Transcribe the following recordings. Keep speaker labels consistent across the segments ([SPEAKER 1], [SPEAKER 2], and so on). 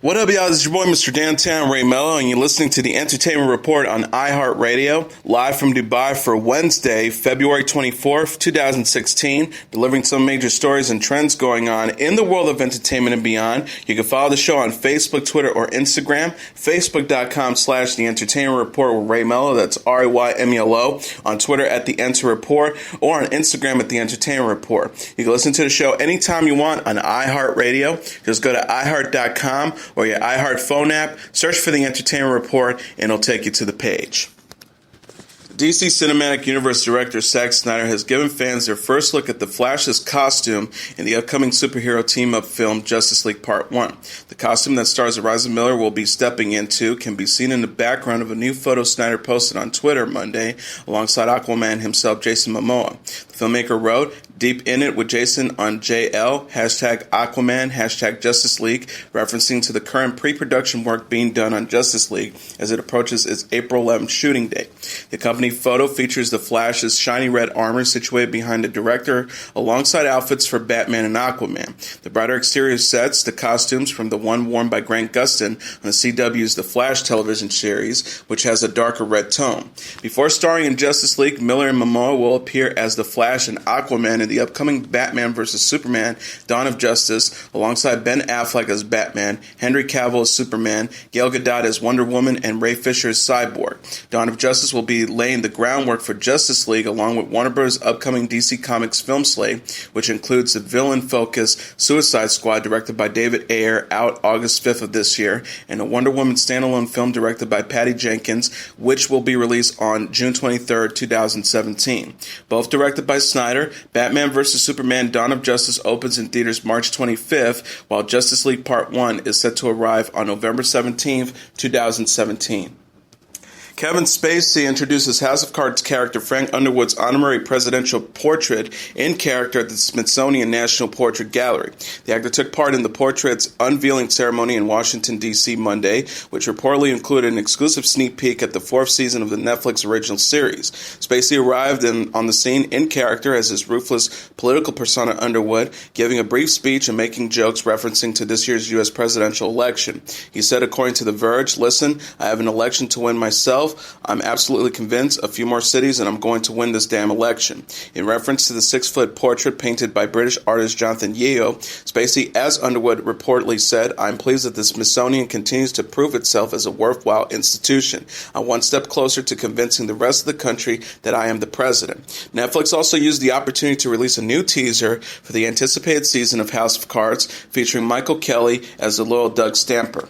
[SPEAKER 1] What up, y'all? This is your boy, Mr. Downtown Ray Melo, and you're listening to the Entertainment Report on iHeartRadio, live from Dubai for Wednesday, February 24th, 2016, delivering some major stories and trends going on in the world of entertainment and beyond. You can follow the show on Facebook, Twitter, or Instagram, facebook.com/The Entertainment Report with Ray Melo, that's RAYMELO, on Twitter at The Enter Report, or on Instagram at The Entertainment Report. You can listen to the show anytime you want on iHeartRadio. Just go to iHeart.com or your iHeart phone app, search for The Entertainment Report, and it'll take you to the page. DC Cinematic Universe director Zack Snyder has given fans their first look at the Flash's costume in the upcoming superhero team-up film Justice League Part 1. The costume that stars Eliza Miller will be stepping into can be seen in the background of a new photo Snyder posted on Twitter Monday alongside Aquaman himself, Jason Momoa. The filmmaker wrote, "Deep in it with Jason on JL, hashtag Aquaman, hashtag Justice League," referencing to the current pre-production work being done on Justice League as it approaches its April 11th shooting date. The company photo features the Flash's shiny red armor situated behind the director, alongside outfits for Batman and Aquaman. The brighter exterior sets, the costumes from the one worn by Grant Gustin on the CW's The Flash television series, which has a darker red tone. Before starring in Justice League, Miller and Momoa will appear as the Flash and Aquaman in the upcoming Batman vs. Superman, Dawn of Justice, alongside Ben Affleck as Batman, Henry Cavill as Superman, Gal Gadot as Wonder Woman, and Ray Fisher as Cyborg. Dawn of Justice will be laying the groundwork for Justice League along with Warner Bros.' upcoming DC Comics film slate, which includes the villain-focused Suicide Squad directed by David Ayer, out August 5th of this year, and a Wonder Woman standalone film directed by Patty Jenkins, which will be released on June 23rd, 2017. Both directed by Snyder, Batman vs. Superman Dawn of Justice opens in theaters March 25th, while Justice League Part 1 is set to arrive on November 17th, 2017. Kevin Spacey introduces House of Cards character Frank Underwood's honorary presidential portrait in character at the Smithsonian National Portrait Gallery. The actor took part in the portrait's unveiling ceremony in Washington, D.C. Monday, which reportedly included an exclusive sneak peek at the fourth season of the Netflix original series. Spacey arrived on the scene in character as his ruthless political persona Underwood, giving a brief speech and making jokes referencing to this year's U.S. presidential election. He said, according to The Verge, "Listen, I have an election to win myself. I'm absolutely convinced, a few more cities and I'm going to win this damn election." In reference to the 6-foot portrait painted by British artist Jonathan Yeo, Spacey, as Underwood, reportedly said, "I'm pleased that the Smithsonian continues to prove itself as a worthwhile institution. I'm one step closer to convincing the rest of the country that I am the president." Netflix also used the opportunity to release a new teaser for the anticipated season of House of Cards, featuring Michael Kelly as the loyal Doug Stamper.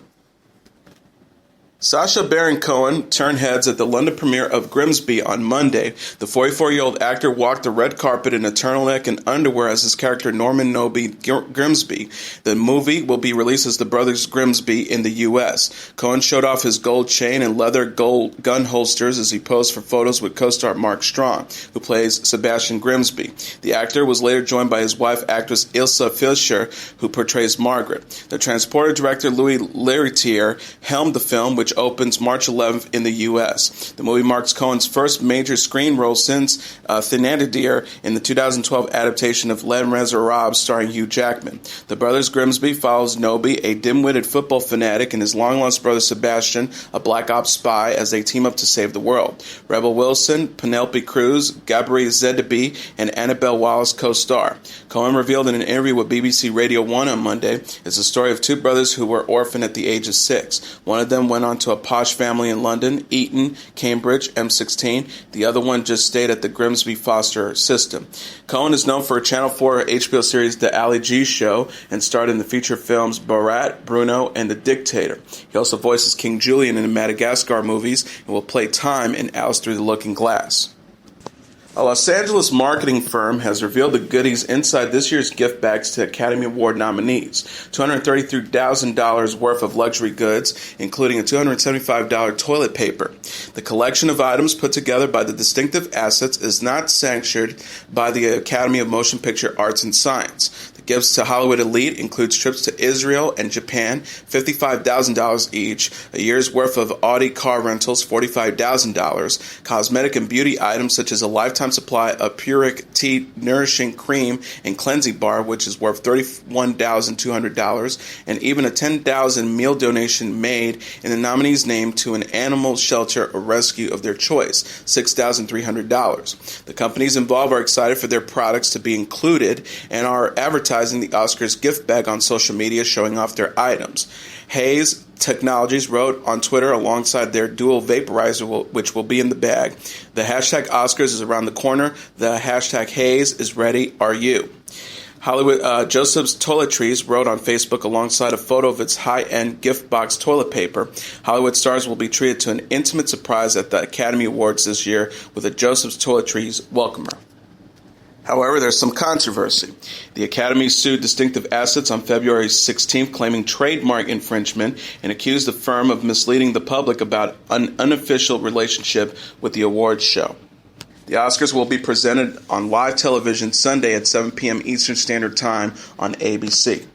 [SPEAKER 1] Sacha Baron Cohen turned heads at the London premiere of Grimsby on Monday. The 44-year-old actor walked the red carpet in a turtleneck and underwear as his character Norman Noby Grimsby. The movie will be released as The Brothers Grimsby in the U.S. Cohen showed off his gold chain and leather gold gun holsters as he posed for photos with co-star Mark Strong, who plays Sebastian Grimsby. The actor was later joined by his wife, actress Ilsa Fischer, who portrays Margaret. The transporter director Louis Leterrier helmed the film, which opens March 11th in the U.S. The movie marks Cohen's first major screen role since Thénardier in the 2012 adaptation of Les Miserables starring Hugh Jackman. The Brothers Grimsby follows Noby, a dim-witted football fanatic, and his long-lost brother Sebastian, a black ops spy, as they team up to save the world. Rebel Wilson, Penelope Cruz, Gabrielle Zedebi, and Annabelle Wallace co-star. Cohen revealed in an interview with BBC Radio 1 on Monday, it's the story of two brothers who were orphaned at the age of 6. One of them went on to a posh family in London, Eton, Cambridge, M16. The other one just stayed at the Grimsby foster system. Cohen is known for a Channel 4 HBO series The Ali G Show and starred in the feature films Borat, Bruno, and The Dictator. He also voices King Julian in the Madagascar movies and will play Time in Alice Through the Looking Glass. A Los Angeles marketing firm has revealed the goodies inside this year's gift bags to Academy Award nominees. $233,000 worth of luxury goods, including a $275 toilet paper. The collection of items put together by the Distinctive Assets is not sanctioned by the Academy of Motion Picture Arts and Science. The gifts to Hollywood elite includes trips to Israel and Japan, $55,000 each, a year's worth of Audi car rentals, $45,000, cosmetic and beauty items such as a lifetime lifetime supply of Puric Tea Nourishing Cream and Cleansing Bar, which is worth $31,200, and even a $10,000 meal donation made in the nominee's name to an animal shelter or rescue of their choice, $6,300. The companies involved are excited for their products to be included and are advertising the Oscars gift bag on social media, showing off their items. Hayes Technologies wrote on Twitter alongside their dual vaporizer, which will be in the bag. The hashtag Oscars is around the corner. The hashtag Hayes is ready. Are you? Hollywood Joseph's Toiletries wrote on Facebook alongside a photo of its high-end gift box toilet paper. Hollywood stars will be treated to an intimate surprise at the Academy Awards this year with a Joseph's Toiletries welcomer. However, there's some controversy. The Academy sued Distinctive Assets on February 16th, claiming trademark infringement and accused the firm of misleading the public about an unofficial relationship with the awards show. The Oscars will be presented on live television Sunday at 7 p.m. Eastern Standard Time on ABC.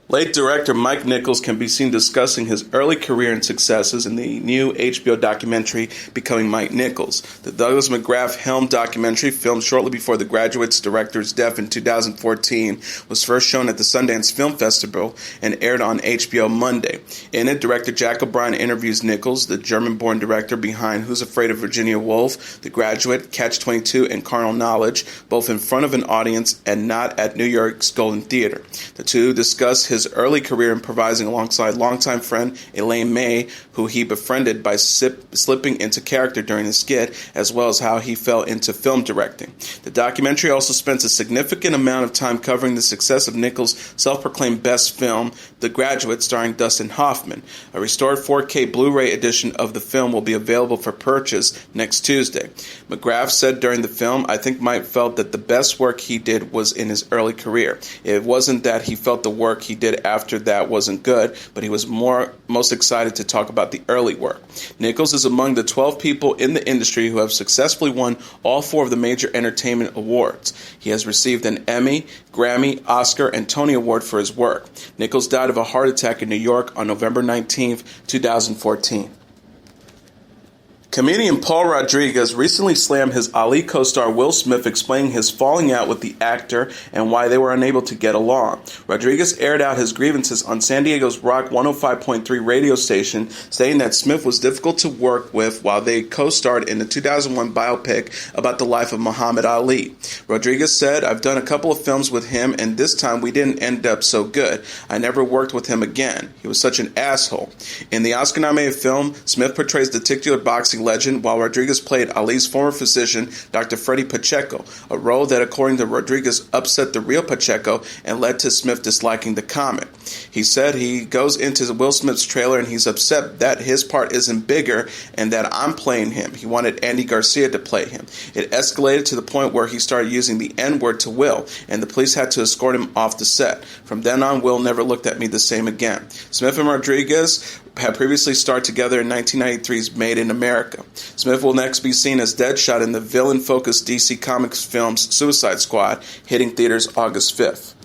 [SPEAKER 1] Late director Mike Nichols can be seen discussing his early career and successes in the new HBO documentary Becoming Mike Nichols. The Douglas McGrath-helmed documentary, filmed shortly before The Graduate's director's death in 2014, was first shown at the Sundance Film Festival and aired on HBO Monday. In it, director Jack O'Brien interviews Nichols, the German-born director behind Who's Afraid of Virginia Woolf, The Graduate, Catch-22, and Carnal Knowledge, both in front of an audience and not at New York's Golden Theater. The two discuss his early career improvising alongside longtime friend Elaine May, who he befriended by slipping into character during the skit, as well as how he fell into film directing. The documentary also spends a significant amount of time covering the success of Nichols' self-proclaimed best film, The Graduate, starring Dustin Hoffman. A restored 4K Blu-ray edition of the film will be available for purchase next Tuesday. McGrath said during the film, "I think Mike felt that the best work he did was in his early career. It wasn't that he felt the work he did after that wasn't good, but he was most excited to talk about the early work." Nichols is among the 12 people in the industry who have successfully won all 4 of the major entertainment awards. He has received an Emmy, Grammy, Oscar, and Tony Award for his work. Nichols died of a heart attack in New York on November 19, 2014. Comedian Paul Rodriguez recently slammed his Ali co-star Will Smith, explaining his falling out with the actor and why they were unable to get along. Rodriguez aired out his grievances on San Diego's Rock 105.3 radio station, saying that Smith was difficult to work with while they co-starred in the 2001 biopic about the life of Muhammad Ali. Rodriguez said, "I've done a couple of films with him, and this time we didn't end up so good. I never worked with him again. He was such an asshole." In the Oscar-nominated film, Smith portrays the titular boxing legend, while Rodriguez played Ali's former physician, Dr. Freddie Pacheco, a role that, according to Rodriguez, upset the real Pacheco and led to Smith disliking the comic. He said he goes into Will Smith's trailer and he's upset that his part isn't bigger and that I'm playing him. He wanted Andy Garcia to play him. It escalated to the point where he started using the N-word to Will, and the police had to escort him off the set. From then on, Will never looked at me the same again. Smith and Rodriguez had previously starred together in 1993's Made in America. Smith will next be seen as Deadshot in the villain-focused DC Comics film's Suicide Squad, hitting theaters August 5th.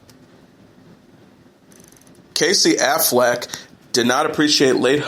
[SPEAKER 1] Casey Affleck did not appreciate late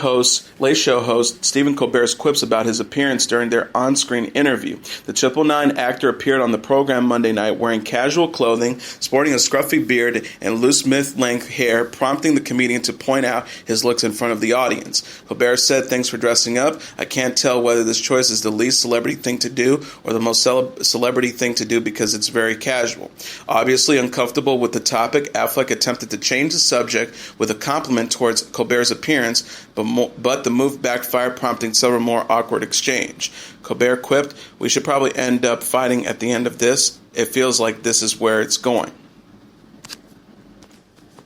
[SPEAKER 1] show host Stephen Colbert's quips about his appearance during their on-screen interview. The 999 actor appeared on the program Monday night wearing casual clothing, sporting a scruffy beard and loose mid-length hair, prompting the comedian to point out his looks in front of the audience. Colbert said, "Thanks for dressing up. I can't tell whether this choice is the least celebrity thing to do or the most celebrity thing to do because it's very casual." Obviously uncomfortable with the topic, Affleck attempted to change the subject with a compliment towards Colbert's appearance, but the move backfired, prompting several more awkward exchange. Colbert quipped, "We should probably end up fighting at the end of this. It feels like this is where it's going."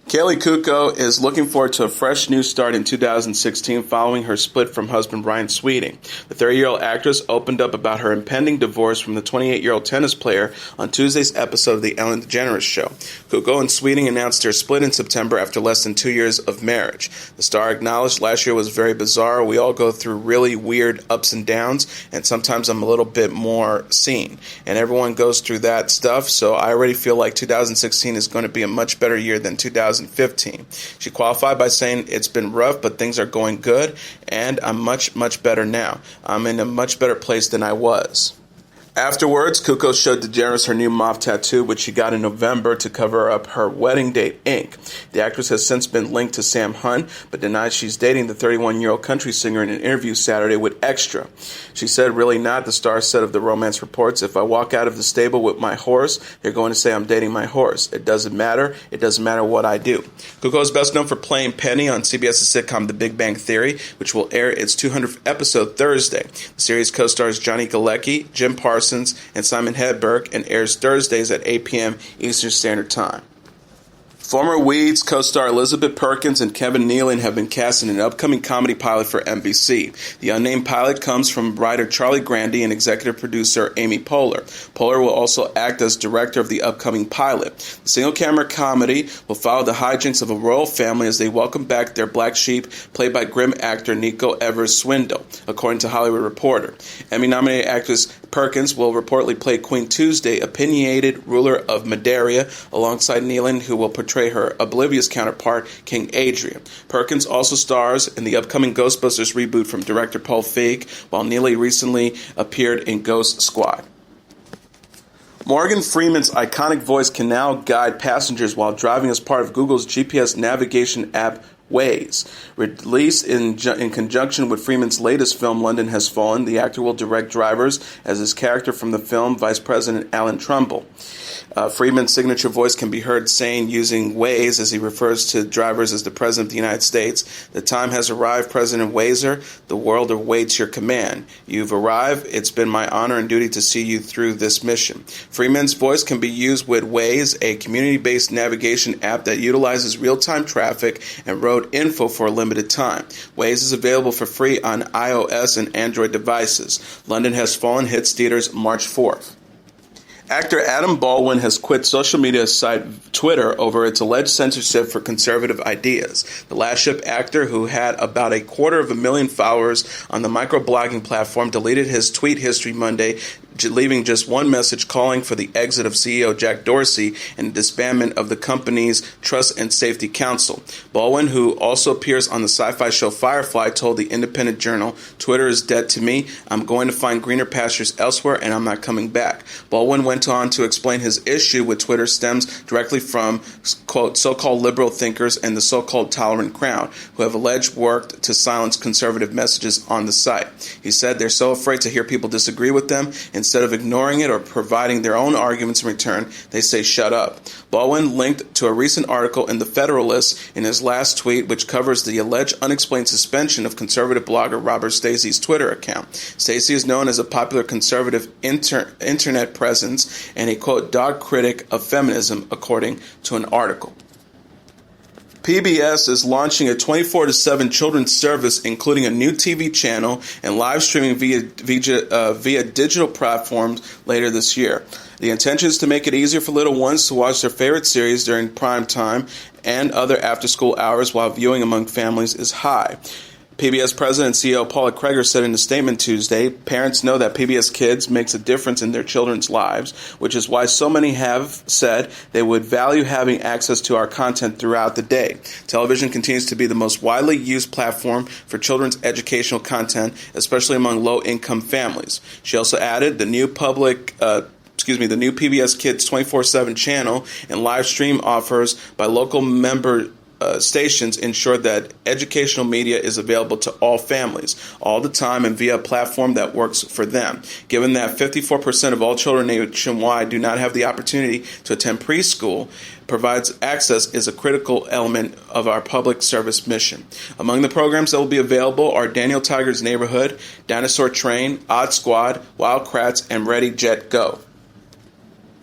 [SPEAKER 1] Kaylee Kuko is looking forward to a fresh new start in 2016 following her split from husband Ryan Sweeting. The 30-year-old actress opened up about her impending divorce from the 28-year-old tennis player on Tuesday's episode of The Ellen DeGeneres Show. Kuko and Sweeting announced their split in September after less than 2 years of marriage. The star acknowledged, "Last year was very bizarre. We all go through really weird ups and downs, and sometimes I'm a little bit more seen. And everyone goes through that stuff, so I already feel like 2016 is going to be a much better year than 2015. She qualified by saying, "It's been rough, but things are going good, and I'm much, much better now. I'm in a much better place than I was." Afterwards, Kuko showed DeGeneres her new mauve tattoo, which she got in November to cover up her wedding date ink. The actress has since been linked to Sam Hunt, but denied she's dating the 31-year-old country singer in an interview Saturday with Extra. She said, "Really not," the star said of the romance reports. "If I walk out of the stable with my horse, they're going to say I'm dating my horse. It doesn't matter. It doesn't matter what I do." Kuko is best known for playing Penny on CBS's sitcom The Big Bang Theory, which will air its 200th episode Thursday. The series co-stars Johnny Galecki, Jim Parsons, and Simon Hedberg, and airs Thursdays at 8 p.m. Eastern Standard Time. Former Weeds co-star Elizabeth Perkins and Kevin Nealon have been cast in an upcoming comedy pilot for NBC. The unnamed pilot comes from writer Charlie Grandy and executive producer Amy Poehler. Poehler will also act as director of the upcoming pilot. The single-camera comedy will follow the hijinks of a royal family as they welcome back their black sheep, played by grim actor Nico Evers-Swindle, according to Hollywood Reporter. Emmy-nominated actress Perkins will reportedly play Queen Tuesday, opinionated ruler of Madaria, alongside Nealon, who will portray her oblivious counterpart, King Adrian. Perkins also stars in the upcoming Ghostbusters reboot from director Paul Feig, while Neely recently appeared in Ghost Squad. Morgan Freeman's iconic voice can now guide passengers while driving as part of Google's GPS navigation app Waze. Released in conjunction with Freeman's latest film, London Has Fallen, the actor will direct drivers as his character from the film, Vice President Alan Trumbull. Freeman's signature voice can be heard saying, using Waze as he refers to drivers as the President of the United States, "The time has arrived, President Wazer. The world awaits your command. You've arrived. It's been my honor and duty to see you through this mission." Freeman's voice can be used with Waze, a community-based navigation app that utilizes real-time traffic and road info for a limited time. Waze is available for free on iOS and Android devices. London Has Fallen hits theaters March 4th. Actor Adam Baldwin has quit social media site Twitter over its alleged censorship for conservative ideas. The Last Ship actor, who had about 250,000 followers on the microblogging platform, deleted his tweet history Monday, leaving just one message calling for the exit of CEO Jack Dorsey and the disbandment of the company's Trust and Safety Council. Baldwin, who also appears on the sci-fi show Firefly, told the Independent Journal, "Twitter is dead to me. I'm going to find greener pastures elsewhere, and I'm not coming back." Baldwin went on to explain his issue with Twitter stems directly from, quote, so-called liberal thinkers and the so-called tolerant crowd, who have alleged worked to silence conservative messages on the site. He said they're so afraid to hear people disagree with them. Instead of ignoring it or providing their own arguments in return, they say shut up. Baldwin linked to a recent article in The Federalist in his last tweet, which covers the alleged unexplained suspension of conservative blogger Robert Stacey's Twitter account. Stacey is known as a popular conservative internet presence and a, quote, dog critic of feminism, according to an article. PBS is launching a 24/7 children's service, including a new TV channel and live streaming via digital platforms later this year. The intention is to make it easier for little ones to watch their favorite series during prime time and other after-school hours while viewing among families is high. PBS President and CEO Paula Kreger said in a statement Tuesday, "Parents know that PBS Kids makes a difference in their children's lives, which is why so many have said they would value having access to our content throughout the day. Television continues to be the most widely used platform for children's educational content, especially among low-income families." She also added the new PBS Kids 24/7 channel and live stream offers by local member stations ensure that educational media is available to all families, all the time and via a platform that works for them. Given that 54% of all children nationwide do not have the opportunity to attend preschool, provides access is a critical element of our public service mission. Among the programs that will be available are Daniel Tiger's Neighborhood, Dinosaur Train, Odd Squad, Wild Kratts, and Ready, Jet, Go.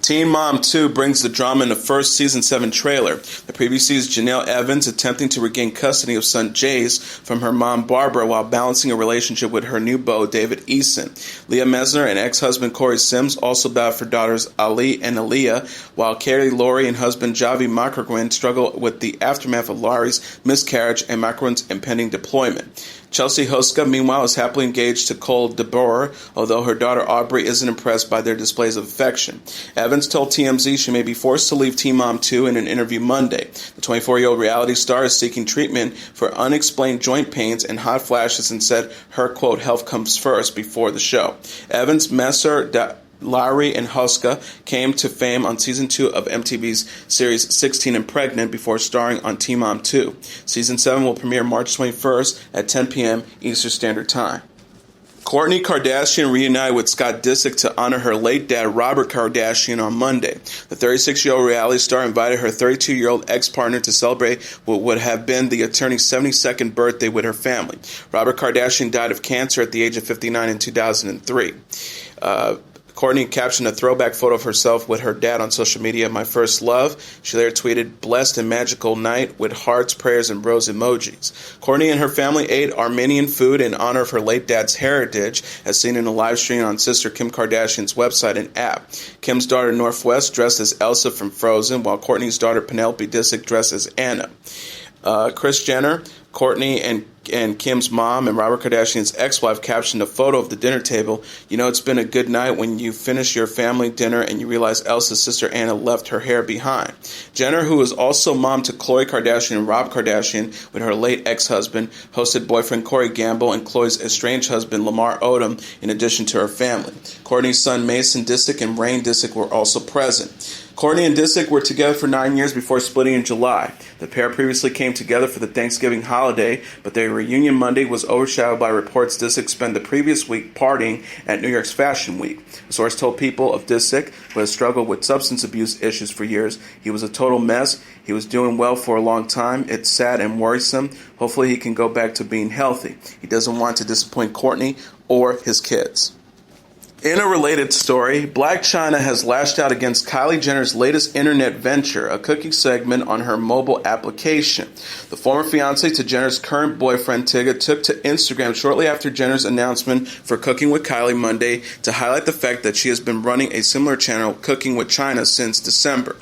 [SPEAKER 1] Teen Mom 2 brings the drama in the first Season 7 trailer. The preview sees Janelle Evans attempting to regain custody of son Jace from her mom Barbara while balancing a relationship with her new beau David Eason. Leah Mesner and ex-husband Corey Sims also battle for daughters Ali and Aaliyah, while Carrie Laurie and husband Javi Macroquin struggle with the aftermath of Laurie's miscarriage and Macroquin's impending deployment. Chelsea Hoska, meanwhile, is happily engaged to Cole DeBoer, although her daughter Aubrey isn't impressed by their displays of affection. Evans told TMZ she may be forced to leave Teen Mom 2 in an interview Monday. The 24-year-old reality star is seeking treatment for unexplained joint pains and hot flashes and said her, quote, health comes first before the show. Evans, Messer, Lowry and Huska came to fame on Season 2 of MTV's series 16 and Pregnant before starring on Teen Mom 2. Season 7 will premiere March 21st at 10 p.m. Eastern Standard Time. Kourtney Kardashian reunited with Scott Disick to honor her late dad, Robert Kardashian, on Monday. The 36-year-old reality star invited her 32-year-old ex-partner to celebrate what would have been the attorney's 72nd birthday with her family. Robert Kardashian died of cancer at the age of 59 in 2003. Kourtney captioned a throwback photo of herself with her dad on social media, "My first love." She later tweeted, "Blessed and magical night," with hearts, prayers, and rose emojis. Kourtney and her family ate Armenian food in honor of her late dad's heritage, as seen in a live stream on sister Kim Kardashian's website and app. Kim's daughter Northwest dressed as Elsa from Frozen, while Kourtney's daughter Penelope Disick dressed as Anna. Kris Jenner, Kourtney and Kim's mom, and Robert Kardashian's ex-wife captioned a photo of the dinner table. "You know, it's been a good night when you finish your family dinner and you realize Elsa's sister Anna left her hair behind." Jenner, who is also mom to Khloe Kardashian and Rob Kardashian with her late ex-husband, hosted boyfriend Corey Gamble and Khloe's estranged husband Lamar Odom in addition to her family. Kourtney's son Mason Disick and Rain Disick were also present. Kourtney and Disick were together for 9 years before splitting in July. The pair previously came together for the Thanksgiving holiday, but their reunion Monday was overshadowed by reports Disick spent the previous week partying at New York's Fashion Week. A source told People of Disick, who has struggled with substance abuse issues for years, "He was a total mess. He was doing well for a long time. It's sad and worrisome. Hopefully he can go back to being healthy. He doesn't want to disappoint Kourtney or his kids." In a related story, Blac Chyna has lashed out against Kylie Jenner's latest internet venture, a cooking segment on her mobile application. The former fiancé to Jenner's current boyfriend, Tyga, took to Instagram shortly after Jenner's announcement for Cooking with Kylie Monday to highlight the fact that she has been running a similar channel, Cooking with Chyna, since December.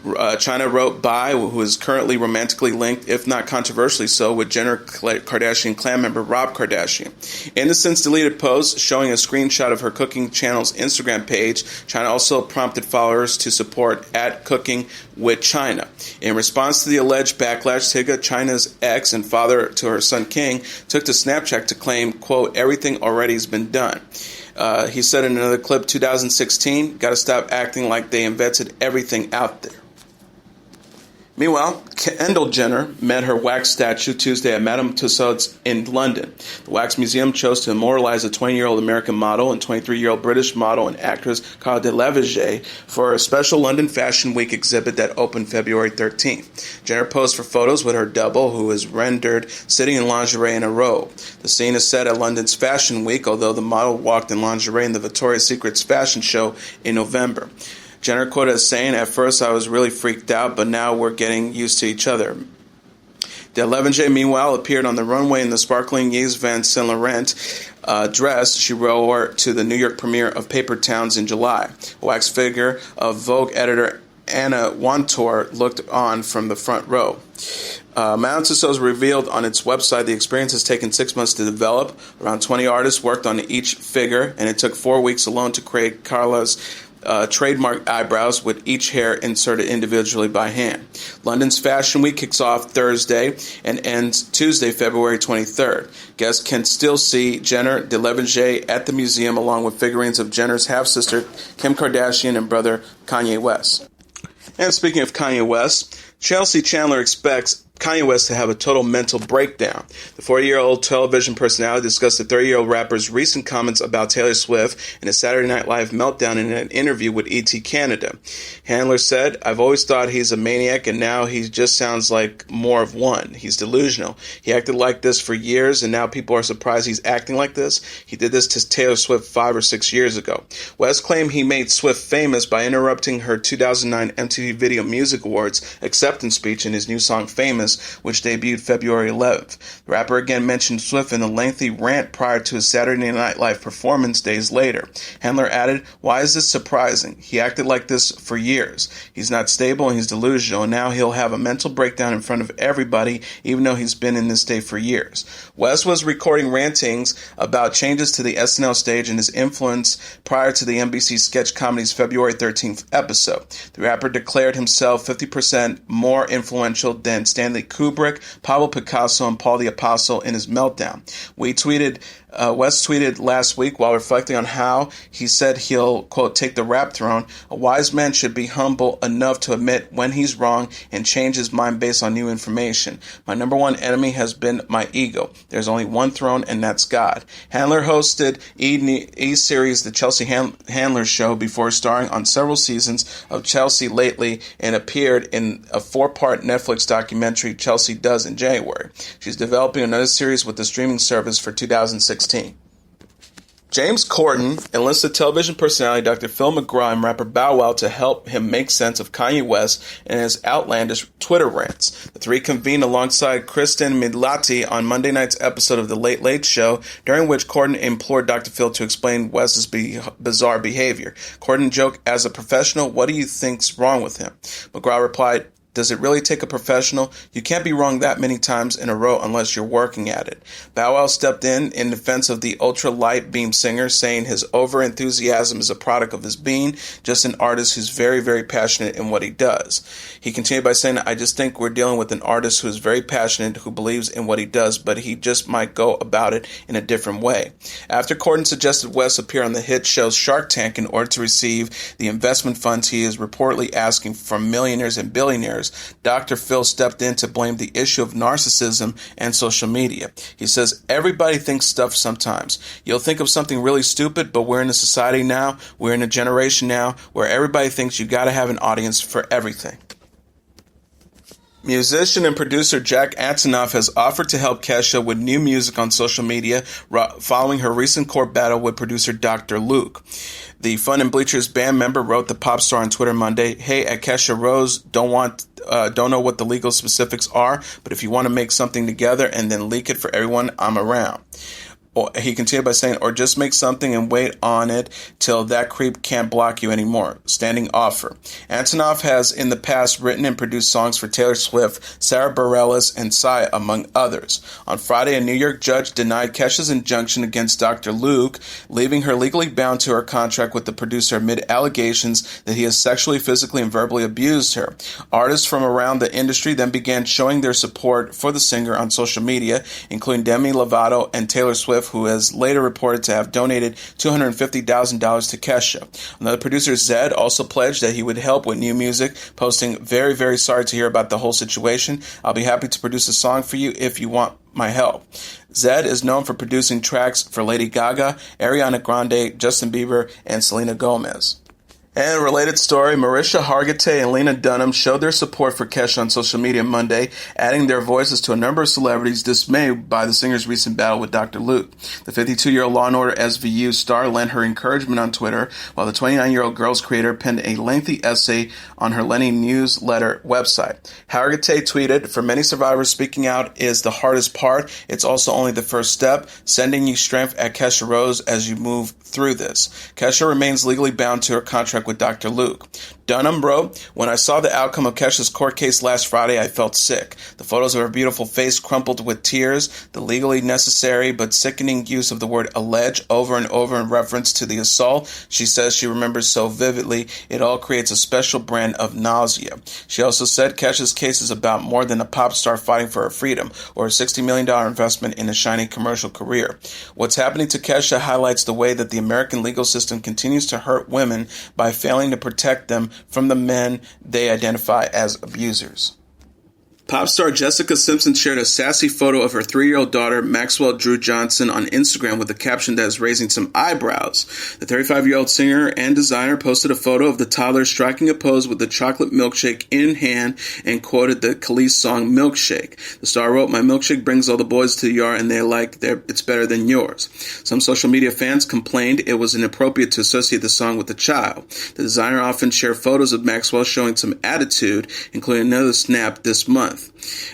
[SPEAKER 1] Chyna wrote Bai, who is currently romantically linked, if not controversially so, with Jenner Kardashian clan member Rob Kardashian. In the since-deleted post showing a screenshot of her cooking channel's Instagram page, Chyna also prompted followers to support @Cooking with Chyna. In response to the alleged backlash, Tyga, Chyna's ex and father to her son King, took to Snapchat to claim, quote, "Everything already has been done." He said in another clip, 2016, "Gotta stop acting like they invented everything out there." Meanwhile, Kendall Jenner met her wax statue Tuesday at Madame Tussauds in London. The Wax Museum chose to immortalize a 20-year-old American model and 23-year-old British model and actress Cara Delevingne for a special London Fashion Week exhibit that opened February 13th. Jenner posed for photos with her double, who is rendered sitting in lingerie and a robe. The scene is set at London's Fashion Week, although the model walked in lingerie in the Victoria's Secret's fashion show in November. Jenner quoted as saying, "At first I was really freaked out, but now we're getting used to each other." Delevingne, meanwhile, appeared on the runway in the sparkling Yves Saint Laurent dress she wore to the New York premiere of Paper Towns in July. A wax figure of Vogue editor Anna Wintour looked on from the front row. Madame Tussauds revealed on its website the experience has taken 6 months to develop. Around 20 artists worked on each figure, and it took 4 weeks alone to create Carla's trademark eyebrows, with each hair inserted individually by hand. London's Fashion Week kicks off Thursday and ends Tuesday, February 23rd. Guests can still see Jenner Delevingne at the museum, along with figurines of Jenner's half-sister Kim Kardashian and brother Kanye West. And speaking of Kanye West, Chelsea Chandler expects Kanye West to have a total mental breakdown. The 40-year-old television personality discussed the 30-year-old rapper's recent comments about Taylor Swift in a Saturday Night Live meltdown in an interview with ET Canada. Handler said, "I've always thought he's a maniac, and now he just sounds like more of one. He's delusional. He acted like this for years, and now people are surprised he's acting like this. He did this to Taylor Swift 5 or 6 years ago." West claimed he made Swift famous by interrupting her 2009 MTV Video Music Awards acceptance speech in his new song Famous, which debuted February 11th. The rapper again mentioned Swift in a lengthy rant prior to his Saturday Night Live performance days later. Handler added, "Why is this surprising? He acted like this for years. He's not stable and he's delusional, and now he'll have a mental breakdown in front of everybody, even though he's been in this state for years." West was recording rantings about changes to the SNL stage and his influence prior to the NBC sketch comedy's February 13th episode. The rapper declared himself 50% more influential than Stanley Kubrick, Pablo Picasso, and Paul the Apostle in his meltdown. We tweeted, West tweeted last week while reflecting on how he said he'll, quote, take the rap throne. A wise man should be humble enough to admit when he's wrong and change his mind based on new information. My number one enemy has been my ego. There's only one throne, and that's God. Handler hosted E-Series, The Chelsea Handler Show, before starring on several seasons of Chelsea lately and appeared in a 4-part Netflix documentary Chelsea Does in January. She's developing another series with the streaming service for 2016. James Corden enlisted television personality Dr. Phil McGraw and rapper Bow Wow to help him make sense of Kanye West and his outlandish Twitter rants. The three convened alongside Kristen Milotti on Monday night's episode of The Late Late Show, during which Corden implored Dr. Phil to explain West's bizarre behavior. Corden joked, "As a professional, what do you think's wrong with him?" McGraw replied, "Does it really take a professional? You can't be wrong that many times in a row unless you're working at it." Bow Wow stepped in defense of the ultra-light beam singer, saying his over-enthusiasm is a product of his being just an artist who's very, very passionate in what he does. He continued by saying, "I just think we're dealing with an artist who is very passionate, who believes in what he does, but he just might go about it in a different way." After Corden suggested West appear on the hit show Shark Tank in order to receive the investment funds he is reportedly asking from millionaires and billionaires, Dr. Phil stepped in to blame the issue of narcissism and social media. He says, "Everybody thinks stuff sometimes. You'll think of something really stupid, but we're in a society now, we're in a generation now, where everybody thinks you gotta have an audience for everything." Musician and producer Jack Antonoff has offered to help Kesha with new music on social media following her recent court battle with producer Dr. Luke. The Fun and Bleachers band member wrote the pop star on Twitter Monday, "Hey, at Kesha Rose, don't know what the legal specifics are, but if you want to make something together and then leak it for everyone, I'm around." He continued by saying, "Or just make something and wait on it till that creep can't block you anymore." Standing offer. Antonoff has in the past written and produced songs for Taylor Swift, Sarah Bareilles, and Sia, among others. On Friday, a New York judge denied Kesha's injunction against Dr. Luke, leaving her legally bound to her contract with the producer amid allegations that he has sexually, physically, and verbally abused her. Artists from around the industry then began showing their support for the singer on social media, including Demi Lovato and Taylor Swift, who has later reported to have donated $250,000 to Kesha. Another producer, Zedd, also pledged that he would help with new music, posting, "Very, very sorry to hear about the whole situation. I'll be happy to produce a song for you if you want my help." Zedd is known for producing tracks for Lady Gaga, Ariana Grande, Justin Bieber, and Selena Gomez. And a related story, Marisha Hargitay and Lena Dunham showed their support for Kesha on social media Monday, adding their voices to a number of celebrities dismayed by the singer's recent battle with Dr. Luke. The 52-year-old Law & Order SVU star lent her encouragement on Twitter, while the 29-year-old Girls creator penned a lengthy essay on her Lenny newsletter website. Hargitay tweeted, "For many survivors, speaking out is the hardest part. It's also only the first step. Sending you strength at Kesha Rose as you move through this." Kesha remains legally bound to her contract with Dr. Luke. Dunham wrote, "When I saw the outcome of Kesha's court case last Friday, I felt sick. The photos of her beautiful face crumpled with tears, the legally necessary but sickening use of the word allege over and over in reference to the assault she says she remembers so vividly, it all creates a special brand of nausea." She also said Kesha's case is about more than a pop star fighting for her freedom or a $60 million investment in a shiny commercial career. What's happening to Kesha highlights the way that the American legal system continues to hurt women by failing to protect them from the men they identify as abusers. Pop star Jessica Simpson shared a sassy photo of her 3-year-old daughter, Maxwell Drew Johnson, on Instagram with a caption that is raising some eyebrows. The 35-year-old singer and designer posted a photo of the toddler striking a pose with the chocolate milkshake in hand and quoted the Khalees song Milkshake. The star wrote, "My milkshake brings all the boys to the yard and they're like, it's better than yours." Some social media fans complained it was inappropriate to associate the song with the child. The designer often shared photos of Maxwell showing some attitude, including another snap this month.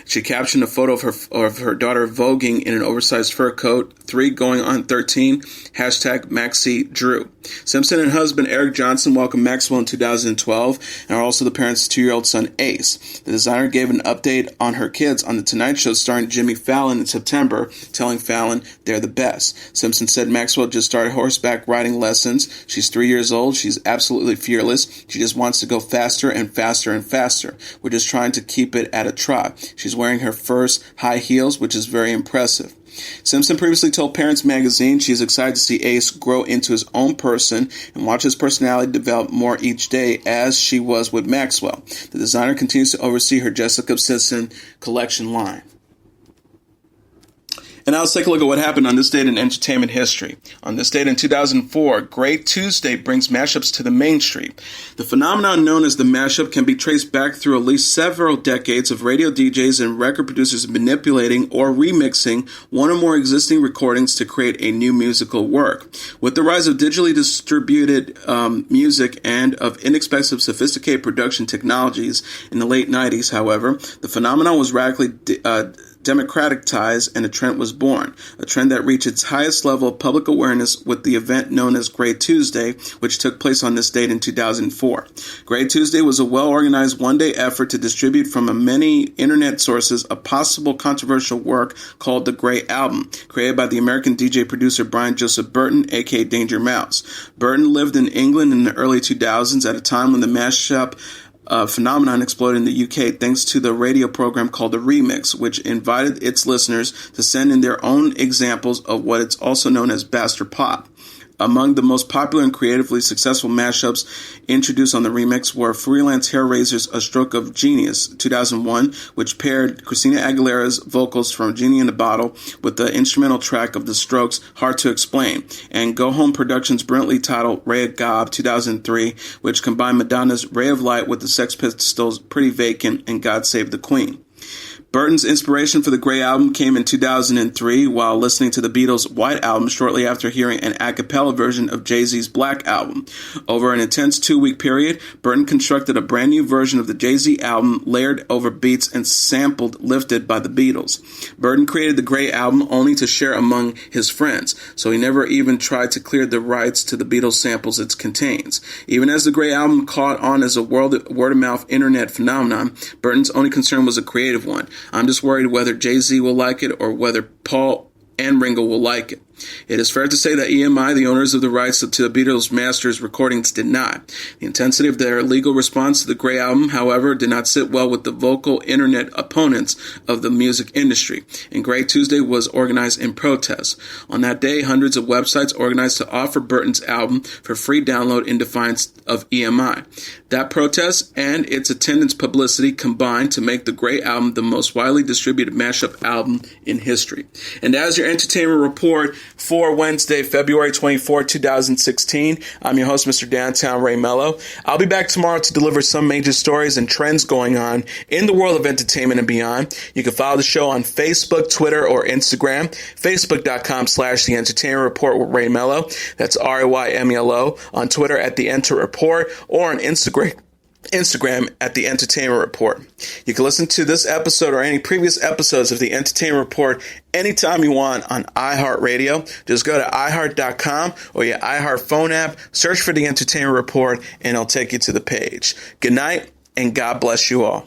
[SPEAKER 1] She captioned a photo of her daughter voguing in an oversized fur coat, 3 going on 13, hashtag Maxie Drew. Simpson and husband Eric Johnson welcomed Maxwell in 2012 and are also the parents' 2-year-old son Ace. The designer gave an update on her kids on The Tonight Show starring Jimmy Fallon in September, telling Fallon they're the best. Simpson said Maxwell just started horseback riding lessons. She's 3 years old. She's absolutely fearless. She just wants to go faster and faster and faster. We're just trying to keep it at a trot. She's wearing her first high heels, which is very impressive. Simpson previously told Parents Magazine she is excited to see Ace grow into his own person and watch his personality develop more each day, as she was with Maxwell. The designer continues to oversee her Jessica Simpson collection line. And now let's take a look at what happened on this date in entertainment history. On this date in 2004, Great Tuesday brings mashups to the mainstream. The phenomenon known as the mashup can be traced back through at least several decades of radio DJs and record producers manipulating or remixing one or more existing recordings to create a new musical work. With the rise of digitally distributed music and of inexpensive, sophisticated production technologies in the late 90s, however, the phenomenon was radically democratized and a trend was born, a trend that reached its highest level of public awareness with the event known as Great Tuesday, which took place on this date in 2004. Great Tuesday was a well-organized one-day effort to distribute from many internet sources a possible controversial work called The Grey Album, created by the American DJ producer Brian Joseph Burton, aka Danger Mouse. Burton lived in England in the early 2000s at a time when the mashup phenomenon exploded in the UK thanks to the radio program called The Remix, which invited its listeners to send in their own examples of what is also known as bastard pop. Among the most popular and creatively successful mashups introduced on The Remix were Freelance Hair Razor's A Stroke of Genius, 2001, which paired Christina Aguilera's vocals from Genie in a Bottle with the instrumental track of The Strokes' Hard to Explain, and Go Home Productions' brilliantly titled Ray of God, 2003, which combined Madonna's Ray of Light with the Sex Pistols' Pretty Vacant and God Save the Queen. Burton's inspiration for the Grey Album came in 2003 while listening to the Beatles' White Album shortly after hearing an a cappella version of Jay-Z's Black Album. Over an intense 2-week period, Burton constructed a brand new version of the Jay-Z album layered over beats and sampled Lifted by the Beatles. Burton created the Grey Album only to share among his friends, so he never even tried to clear the rights to the Beatles samples it contains. Even as the Grey Album caught on as a word-of-mouth internet phenomenon, Burton's only concern was a creative one. I'm just worried whether Jay-Z will like it or whether Paul and Ringo will like it. It is fair to say that EMI, the owners of the rights to the Beatles' Masters recordings, did not. The intensity of their legal response to the Grey Album, however, did not sit well with the vocal internet opponents of the music industry, and Great Tuesday was organized in protest. On that day, hundreds of websites organized to offer Burton's album for free download in defiance of EMI. That protest and its attendance publicity combined to make the Grey Album the most widely distributed mashup album in history. And as your entertainment report for Wednesday, February 24, 2016. I'm your host, Mr. Downtown Ray Melo. I'll be back tomorrow to deliver some major stories and trends going on in the world of entertainment and beyond. You can follow the show on Facebook, Twitter, or Instagram. Facebook.com/The Entertainment Report with Ray Melo. That's RAYMELO. On Twitter at The Enter Report, or on Instagram at The Entertainment Report. You can listen to this episode or any previous episodes of The Entertainment Report anytime you want on iHeartRadio. Just go to iHeart.com or your iHeart phone app, search for The Entertainment Report, and it'll take you to the page. Good night, and God bless you all.